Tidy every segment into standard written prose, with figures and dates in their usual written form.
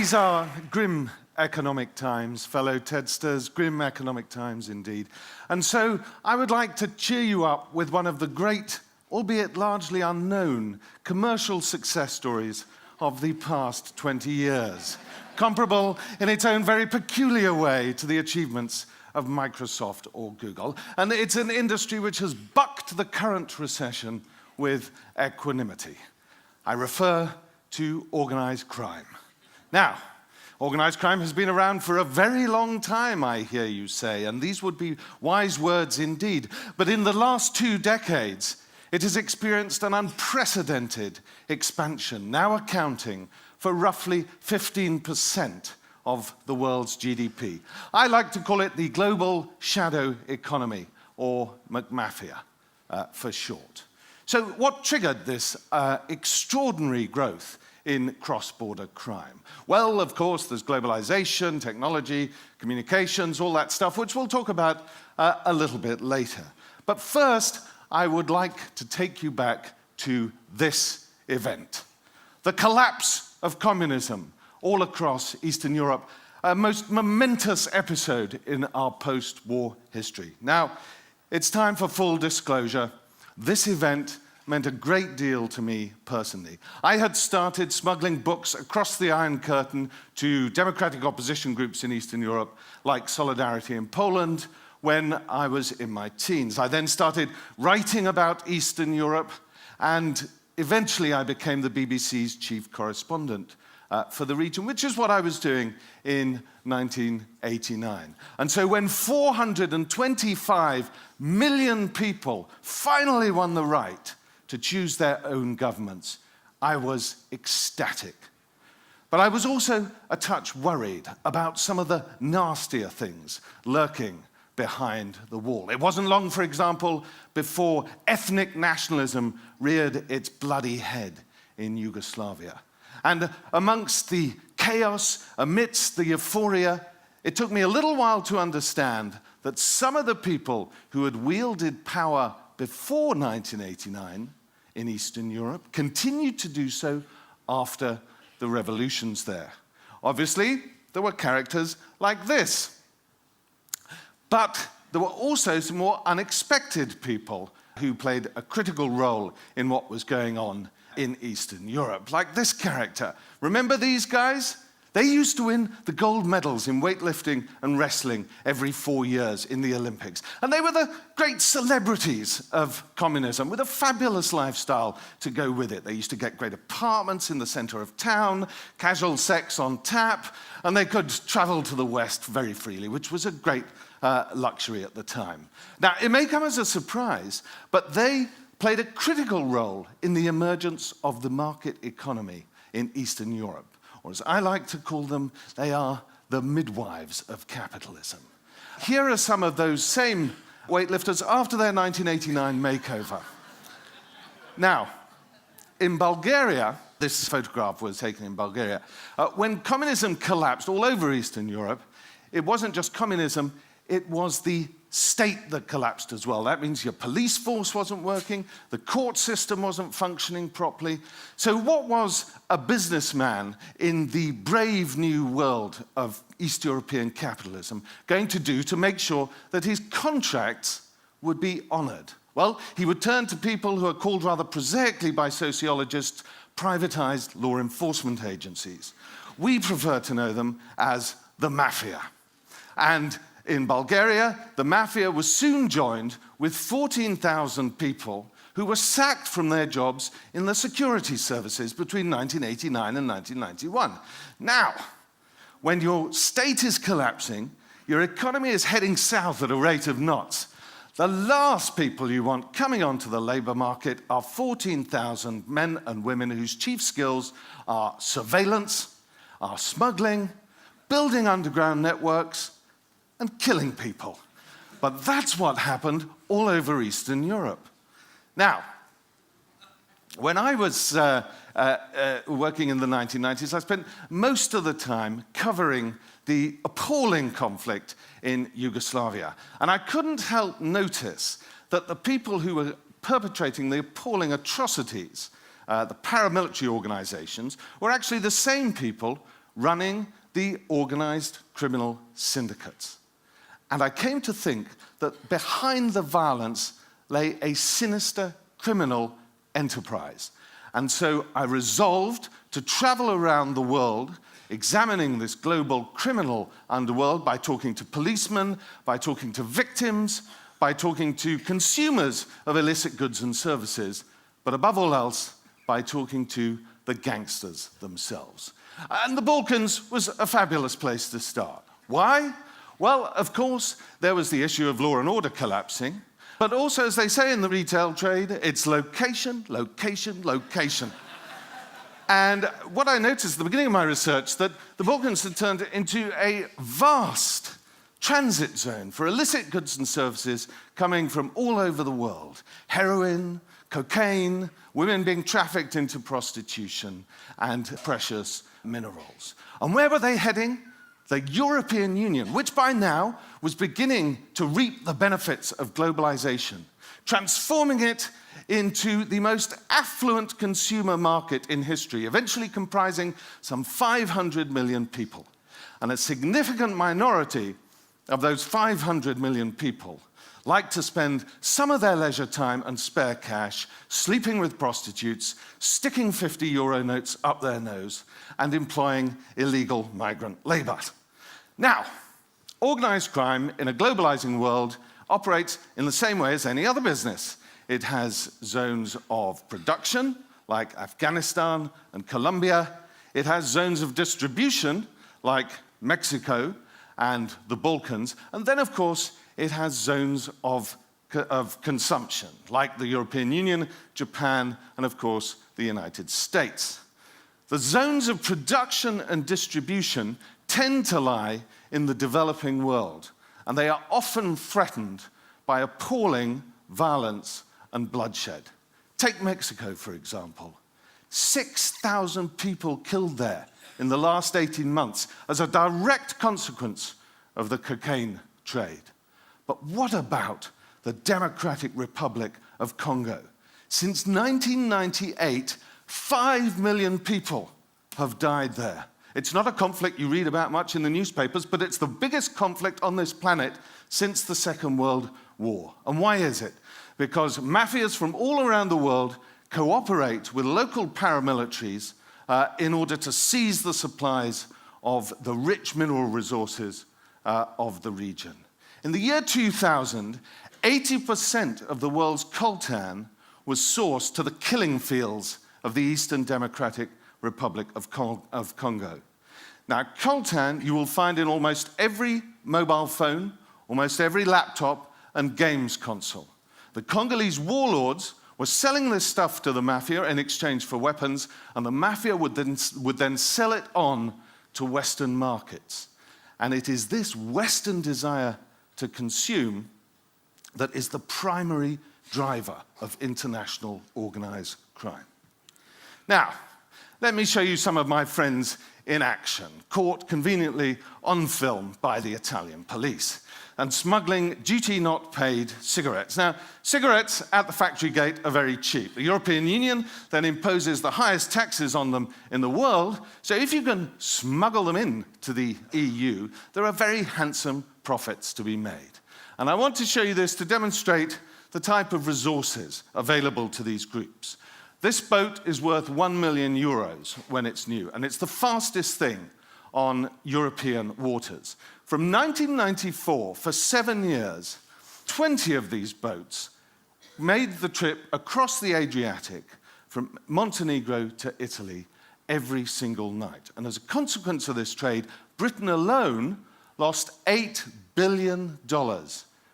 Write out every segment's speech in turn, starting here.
These are grim economic times, fellow Tedsters, grim economic times indeed. And so I would like to cheer you up with one of the great, albeit largely unknown, commercial success stories of the past 20 years, comparable in its own very peculiar way to the achievements of Microsoft or Google. And it's an industry which has bucked the current recession with equanimity. I refer to organized crime. Now, organized crime has been around for a very long time, I hear you say, and these would be wise words indeed. But in the last 2 decades, it has experienced an unprecedented expansion, now accounting for roughly 15% of the world's GDP. I like to call it the global shadow economy, or McMafia for short. So what triggered this extraordinary growth in cross-border crime? Well, of course, there's globalization, technology, communications, all that stuff, which we'll talk about a little bit later. But first, I would like to take you back to this event. The collapse of communism all across Eastern Europe, a most momentous episode in our post-war history. Now, it's time for full disclosure. This event meant a great deal to me personally. I had started smuggling books across the Iron Curtain to democratic opposition groups in Eastern Europe, like Solidarity in Poland, when I was in my teens. I then started writing about Eastern Europe, and eventually I became the BBC's chief correspondent for the region, which is what I was doing in 1989. And so when 425 million people finally won the right to choose their own governments, I was ecstatic. But I was also a touch worried about some of the nastier things lurking behind the wall. It wasn't long, for example, before ethnic nationalism reared its bloody head in Yugoslavia. And amongst the chaos, amidst the euphoria, it took me a little while to understand that some of the people who had wielded power before 1989 in Eastern Europe continued to do so after the revolutions there. Obviously, there were characters like this. But there were also some more unexpected people who played a critical role in what was going on in Eastern Europe, like this character. Remember these guys? They used to win the gold medals in weightlifting and wrestling every 4 years in the Olympics. And they were the great celebrities of communism with a fabulous lifestyle to go with it. They used to get great apartments in the center of town, casual sex on tap, and they could travel to the West very freely, which was a great luxury at the time. Now, it may come as a surprise, but they played a critical role in the emergence of the market economy in Eastern Europe. Or as I like to call them, they are the midwives of capitalism. Here are some of those same weightlifters after their 1989 makeover. Now, in Bulgaria, this photograph was taken in Bulgaria, when communism collapsed all over Eastern Europe, it wasn't just communism, it was the state that collapsed as well. That means your police force wasn't working, the court system wasn't functioning properly. So what was a businessman in the brave new world of East European capitalism going to do to make sure that his contracts would be honored? Well, he would turn to people who are called rather prosaically by sociologists privatized law enforcement agencies. We prefer to know them as the mafia. And in Bulgaria, the mafia was soon joined with 14,000 people who were sacked from their jobs in the security services between 1989 and 1991. Now, when your state is collapsing, your economy is heading south at a rate of knots. The last people you want coming onto the labor market are 14,000 men and women whose chief skills are surveillance, are smuggling, building underground networks, and killing people. But that's what happened all over Eastern Europe. Now, when I was working in the 1990s, I spent most of the time covering the appalling conflict in Yugoslavia. And I couldn't help notice that the people who were perpetrating the appalling atrocities, the paramilitary organizations, were actually the same people running the organized criminal syndicates. And I came to think that behind the violence lay a sinister criminal enterprise. And so I resolved to travel around the world examining this global criminal underworld by talking to policemen, by talking to victims, by talking to consumers of illicit goods and services, but above all else, by talking to the gangsters themselves. And the Balkans was a fabulous place to start. Why? Well, of course, there was the issue of law and order collapsing, but also, as they say in the retail trade, it's location, location, location. And what I noticed at the beginning of my research, that the Balkans had turned into a vast transit zone for illicit goods and services coming from all over the world. Heroin, cocaine, women being trafficked into prostitution, and precious minerals. And where were they heading? The European Union, which by now was beginning to reap the benefits of globalization, transforming it into the most affluent consumer market in history, eventually comprising some 500 million people. And a significant minority of those 500 million people like to spend some of their leisure time and spare cash sleeping with prostitutes, sticking 50-euro notes up their nose, and employing illegal migrant labor. Now, organized crime in a globalizing world operates in the same way as any other business. It has zones of production, like Afghanistan and Colombia. It has zones of distribution, like Mexico and the Balkans. And then, of course, it has zones of consumption, like the European Union, Japan, and, of course, the United States. The zones of production and distribution tend to lie in the developing world, and they are often threatened by appalling violence and bloodshed. Take Mexico, for example. 6,000 people killed there in the last 18 months as a direct consequence of the cocaine trade. But what about the Democratic Republic of Congo? Since 1998, 5 million people have died there. It's not a conflict you read about much in the newspapers, but it's the biggest conflict on this planet since the Second World War. And why is it? Because mafias from all around the world cooperate with local paramilitaries in order to seize the supplies of the rich mineral resources of the region. In the year 2000, 80% of the world's coltan was sourced to the killing fields of the Eastern Democratic Republic of Congo. Now, coltan you will find in almost every mobile phone, almost every laptop, and games console. The Congolese warlords were selling this stuff to the mafia in exchange for weapons, and the mafia would then sell it on to Western markets. And it is this Western desire to consume that is the primary driver of international organized crime. Now, let me show you some of my friends in action, caught conveniently on film by the Italian police, and smuggling duty-not-paid cigarettes. Now, cigarettes at the factory gate are very cheap. The European Union then imposes the highest taxes on them in the world, so if you can smuggle them into the EU, there are very handsome profits to be made. And I want to show you this to demonstrate the type of resources available to these groups. This boat is worth 1 million euros when it's new, and it's the fastest thing on European waters. From 1994, for 7 years, 20 of these boats made the trip across the Adriatic from Montenegro to Italy every single night. And as a consequence of this trade, Britain alone lost $8 billion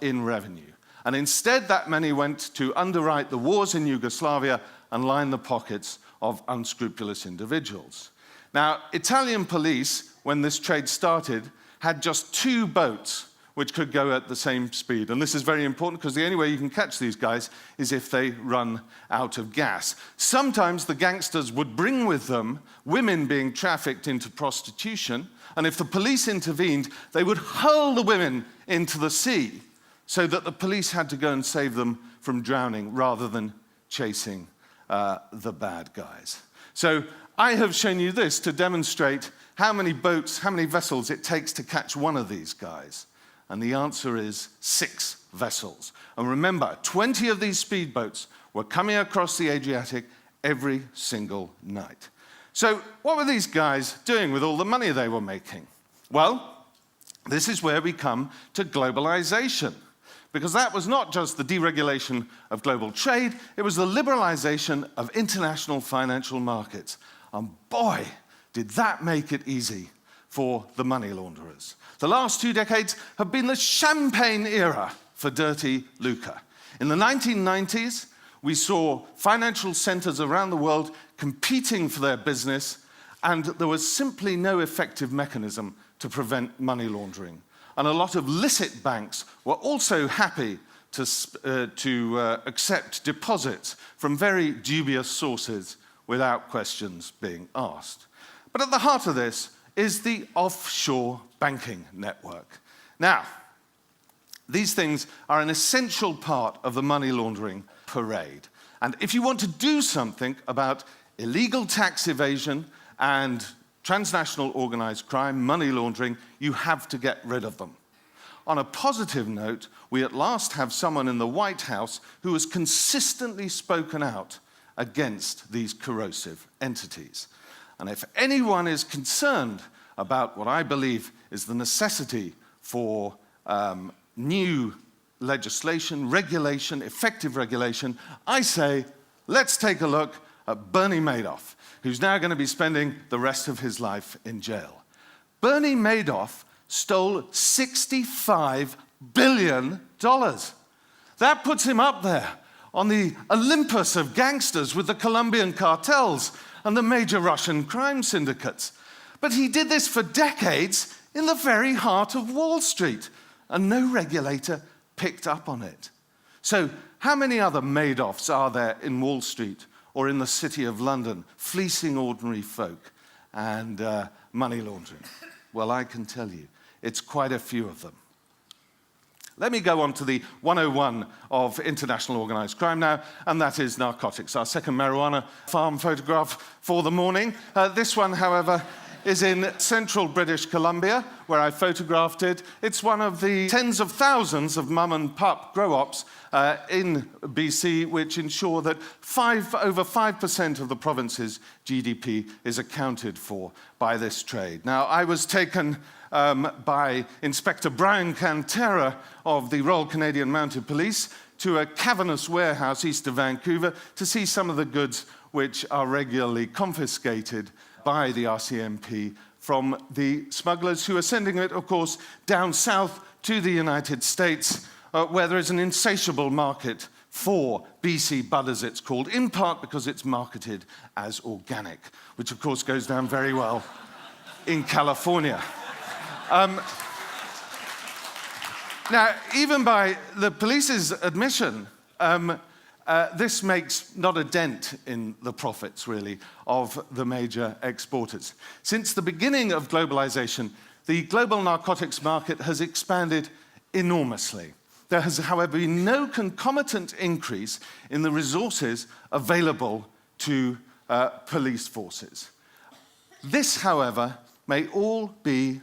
in revenue. And instead, that money went to underwrite the wars in Yugoslavia and line the pockets of unscrupulous individuals. Now, Italian police, when this trade started, had just 2 boats which could go at the same speed. And this is very important because the only way you can catch these guys is if they run out of gas. Sometimes the gangsters would bring with them women being trafficked into prostitution, and if the police intervened, they would hurl the women into the sea so that the police had to go and save them from drowning rather than chasing the bad guys. So I have shown you this to demonstrate how many boats, how many vessels it takes to catch one of these guys. And the answer is 6 vessels. And remember, 20 of these speedboats were coming across the Adriatic every single night. So what were these guys doing with all the money they were making? Well, this is where we come to globalization. Because that was not just the deregulation of global trade, it was the liberalization of international financial markets. And boy, did that make it easy for the money launderers. The last 2 decades have been the champagne era for dirty lucre. In the 1990s, we saw financial centers around the world competing for their business, and there was simply no effective mechanism to prevent money laundering. And a lot of licit banks were also happy to accept deposits from very dubious sources without questions being asked. But at the heart of this is the offshore banking network. Now, these things are an essential part of the money laundering parade. And if you want to do something about illegal tax evasion and transnational organized crime, money laundering, you have to get rid of them. On a positive note, we at last have someone in the White House who has consistently spoken out against these corrosive entities. And if anyone is concerned about what I believe is the necessity for new legislation, regulation, effective regulation, I say, let's take a look at Bernie Madoff, who's now going to be spending the rest of his life in jail. Bernie Madoff stole $65 billion. That puts him up there on the Olympus of gangsters with the Colombian cartels and the major Russian crime syndicates. But he did this for decades in the very heart of Wall Street, and no regulator picked up on it. So how many other Madoffs are there in Wall Street or in the City of London, fleecing ordinary folk and money laundering? Well, I can tell you, it's quite a few of them. Let me go on to the 101 of international organized crime now, and that is narcotics. Our second marijuana farm photograph for the morning. This one, however, is in central British Columbia, where I photographed it. It's one of the tens of thousands of mum and pup grow-ops in BC, which ensure that over 5% of the province's GDP is accounted for by this trade. Now, I was taken by Inspector Brian Cantera of the Royal Canadian Mounted Police to a cavernous warehouse east of Vancouver to see some of the goods which are regularly confiscated by the RCMP from the smugglers who are sending it, of course, down south to the United States, where there is an insatiable market for BC bud, as it's called, in part because it's marketed as organic, which of course goes down very well in California. Now, even by the police's admission, this makes not a dent in the profits, really, of the major exporters. Since the beginning of globalization, the global narcotics market has expanded enormously. There has, however, been no concomitant increase in the resources available to police forces. This, however, may all be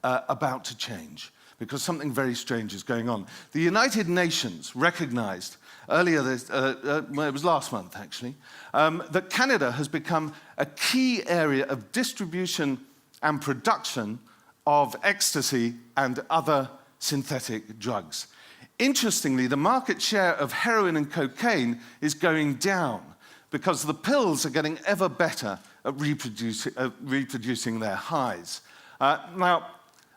about to change, because something very strange is going on. The United Nations recognized earlier this, it was last month actually, that Canada has become a key area of distribution and production of ecstasy and other synthetic drugs. Interestingly, the market share of heroin and cocaine is going down because the pills are getting ever better at reproducing their highs. Now,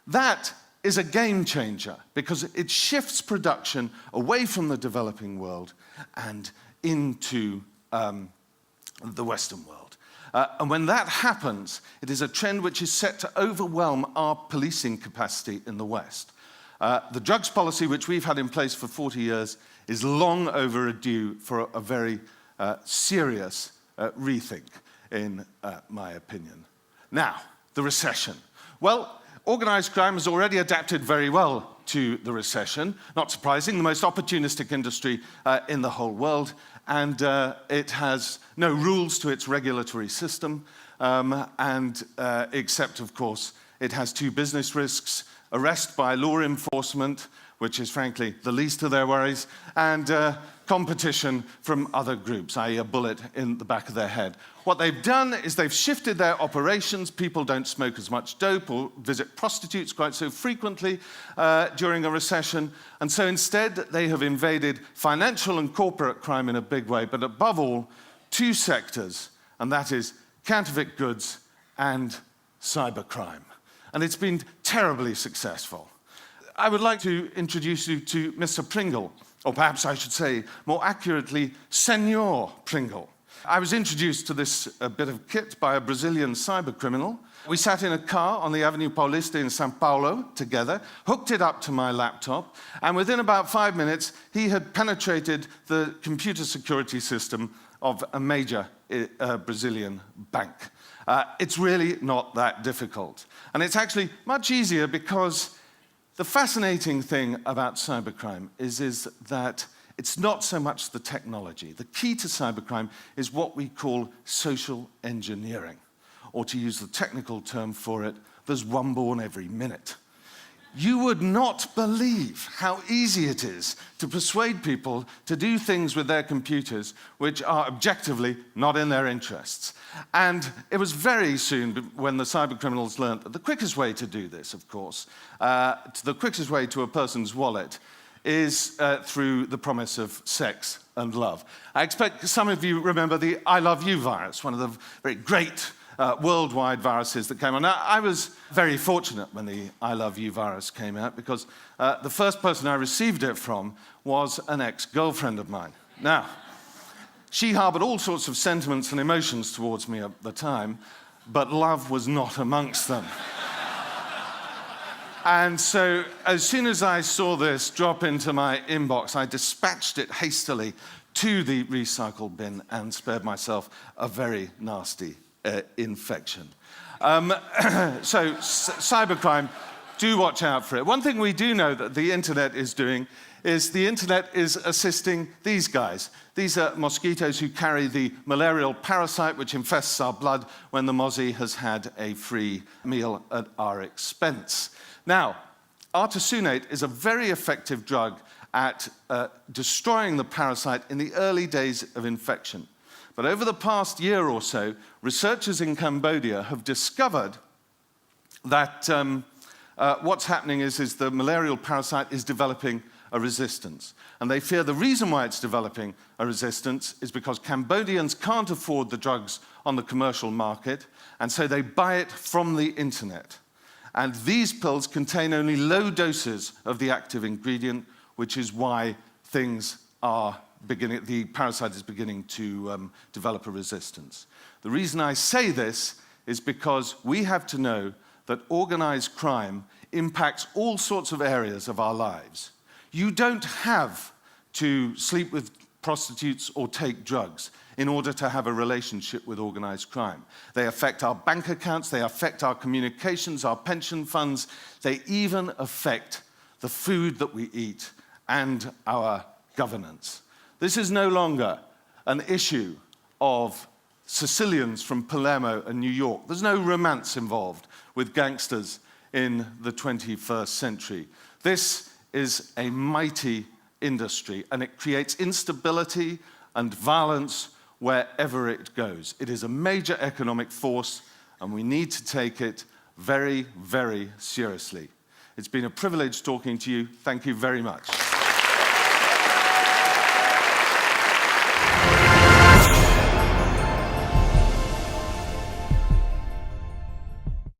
that is a game changer because it shifts production away from the developing world and into the Western world. And when that happens, it is a trend which is set to overwhelm our policing capacity in the West. The drugs policy, which we've had in place for 40 years, is long overdue for a very serious rethink, in my opinion. Now, the recession. Well, organized crime has already adapted very well to the recession. Not surprising, the most opportunistic industry in the whole world, and it has no rules to its regulatory system. except, of course, it has two business risks: arrest by law enforcement, which is frankly the least of their worries, and competition from other groups, i.e. a bullet in the back of their head. What they've done is they've shifted their operations. People don't smoke as much dope or visit prostitutes quite so frequently during a recession. And so instead, they have invaded financial and corporate crime in a big way, but above all, two sectors, and that is counterfeit goods and cybercrime. And it's been terribly successful. I would like to introduce you to Mr. Pringle, or perhaps I should say, more accurately, Senor Pringle. I was introduced to this bit of kit by a Brazilian cybercriminal. We sat in a car on the Avenue Paulista in São Paulo together, hooked it up to my laptop, and within about 5 minutes, he had penetrated the computer security system of a major Brazilian bank. It's really not that difficult. And it's actually much easier because the fascinating thing about cybercrime is that it's not so much the technology. The key to cybercrime is what we call social engineering. Or to use the technical term for it, there's one born every minute. You would not believe how easy it is to persuade people to do things with their computers which are objectively not in their interests. And it was very soon when the cybercriminals learned that the quickest way to do this, of course, the quickest way to a person's wallet is through the promise of sex and love. I expect some of you remember the I Love You virus, one of the very great worldwide viruses that came on. Now, I was very fortunate when the I Love You virus came out because the first person I received it from was an ex-girlfriend of mine. Now, she harbored all sorts of sentiments and emotions towards me at the time, but love was not amongst them. And so, as soon as I saw this drop into my inbox, I dispatched it hastily to the recycle bin and spared myself a very nasty infection. So, cybercrime, do watch out for it. One thing we do know that the internet is doing is the internet is assisting these guys. These are mosquitoes who carry the malarial parasite which infests our blood when the mozzie has had a free meal at our expense. Now, artesunate is a very effective drug at destroying the parasite in the early days of infection. But over the past year or so, researchers in Cambodia have discovered that what's happening is the malarial parasite is developing a resistance. And they fear the reason why it's developing a resistance is because Cambodians can't afford the drugs on the commercial market, and so they buy it from the internet. And these pills contain only low doses of the active ingredient, which is why the parasite is beginning to develop a resistance. The reason I say this is because we have to know that organized crime impacts all sorts of areas of our lives. You don't have to sleep with prostitutes or take drugs in order to have a relationship with organized crime. They affect our bank accounts, they affect our communications, our pension funds, they even affect the food that we eat and our governance. This is no longer an issue of Sicilians from Palermo and New York. There's no romance involved with gangsters in the 21st century. This is a mighty industry, and it creates instability and violence wherever it goes. It is a major economic force, and we need to take it very, very seriously. It's been a privilege talking to you. Thank you very much.